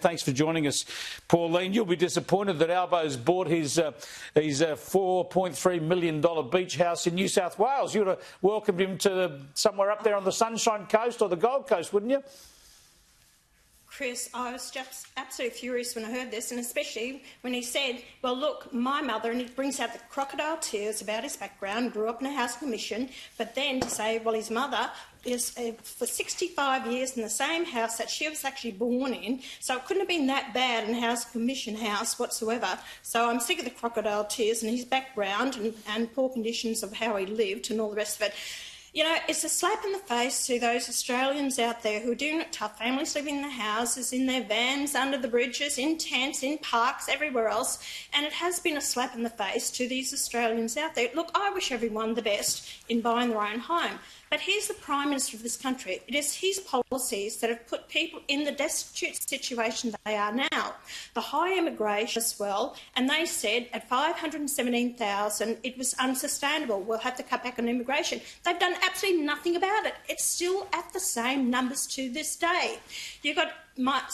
Thanks for joining us, Pauline. You'll be disappointed that Albo's bought his $4.3 million beach house in New South Wales. You would have welcomed him to somewhere up there on the Sunshine Coast or the Gold Coast, wouldn't you? Chris, I was just absolutely furious when I heard this, and especially when he said, well, look, my mother, and he brings out the crocodile tears about his background, grew up in a housing commission, but then to say, well, his mother is for 65 years in the same house that she was actually born in, so it couldn't have been that bad in a housing commission house whatsoever. So I'm sick of the crocodile tears and his background and poor conditions of how he lived and all the rest of it. You know, it's a slap in the face to those Australians out there who are doing it tough. Families living in their houses, in their vans, under the bridges, in tents, in parks, everywhere else. And it has been a slap in the face to these Australians out there. Look, I wish everyone the best in buying their own home. But he's the Prime Minister of this country. It is his policies that have put people in the destitute situation they are now. The high immigration as well, and they said at 517,000 it was unsustainable. We'll have to cut back on immigration. They've done absolutely nothing about it. It's still at the same numbers to this day. You've got not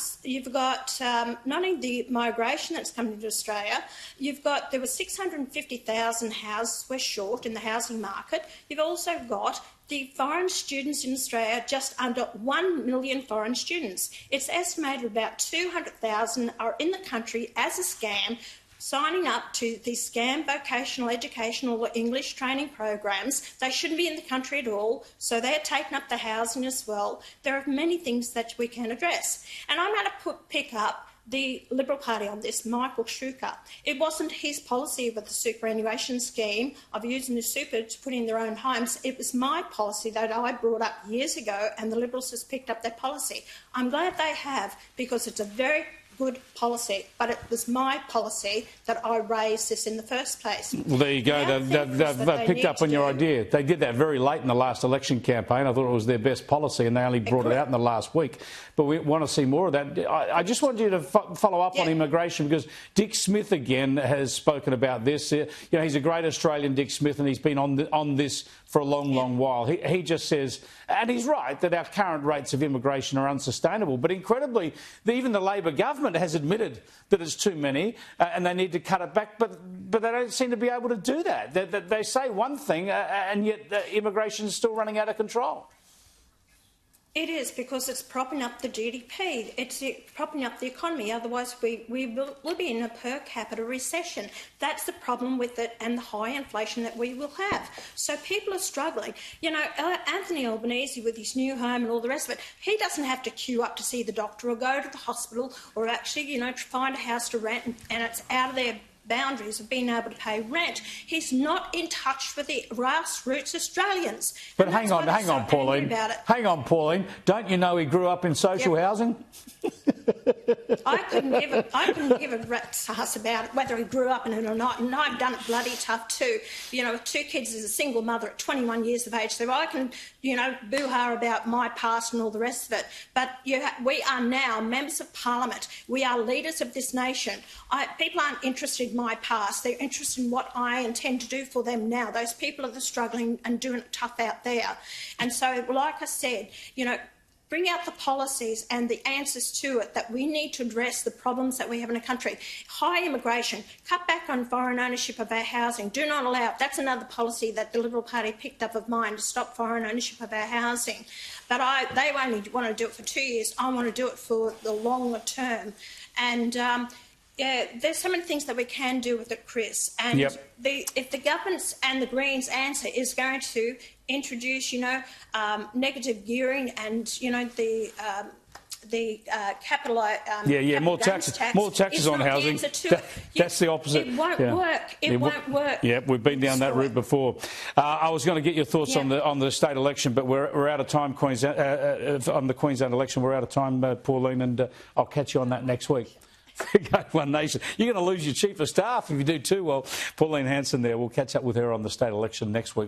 only the migration that's coming to Australia, there were 650,000 houses were short in the housing market. You've also got the foreign students in Australia, just under 1 million foreign students. It's estimated about 200,000 are in the country as a scam, signing up to the scam vocational educational or English training programs. They shouldn't be in the country at all, so they're taking up the housing as well. There are many things that we can address. And I'm going to pick up the Liberal Party on this, Michael Schuker. It wasn't his policy with the superannuation scheme of using the super to put in their own homes. It was my policy that I brought up years ago, and the Liberals has picked up that policy. I'm glad they have, because it's a very good policy, but it was my policy that I raised this in the first place. Well, there you go. They've picked up on your idea. They did that very late in the last election campaign. I thought it was their best policy, and they only brought it out in the last week. But we want to see more of that. I just want you to follow up on immigration, because Dick Smith again has spoken about this. You know, he's a great Australian, Dick Smith, and he's been on this for a long while. He just says, and he's right, that our current rates of immigration are unsustainable. But incredibly, even the Labor government has admitted that it's too many and they need to cut it back, but they don't seem to be able to do that. They say one thing and yet immigration is still running out of control. It is, because it's propping up the GDP. It's propping up the economy. Otherwise, we will be in a per capita recession. That's the problem with it, and the high inflation that we will have. So people are struggling. You know, Anthony Albanese with his new home and all the rest of it, he doesn't have to queue up to see the doctor or go to the hospital or actually, you know, find a house to rent, and it's out of their boundaries of being able to pay rent. He's not in touch with the grassroots Australians. But hang on, Pauline. Hang on, Pauline. Don't you know he grew up in social housing? I couldn't give a rat's ass about it, whether he grew up in it or not, and I've done it bloody tough too. You know, with 2 kids as a single mother at 21 years of age, so I can, you know, boo-ha about my past and all the rest of it. But we are now members of Parliament. We are leaders of this nation. People aren't interested in my past. They're interested in what I intend to do for them now. Those people are struggling and doing it tough out there. And so, like I said, you know, bring out the policies and the answers to it, that we need to address the problems that we have in a country. High immigration, cut back on foreign ownership of our housing, do not allow it. That's another policy that the Liberal Party picked up of mine, to stop foreign ownership of our housing. But they only want to do it for 2 years. I want to do it for the longer term. And there's so many things that we can do with it, Chris. And if the government's and the Greens' answer is going to introduce, you know, negative gearing and, you know, the capital more taxes on housing. That's the opposite. It won't work. It won't work. Yeah, we've been down that route before. I was going to get your thoughts on the state election, but we're out of time. Queensland on the Queensland election, we're out of time, Pauline, and I'll catch you on that next week. One Nation. You're going to lose your chief of staff if you do too well. Pauline Hanson there. We'll catch up with her on the state election next week.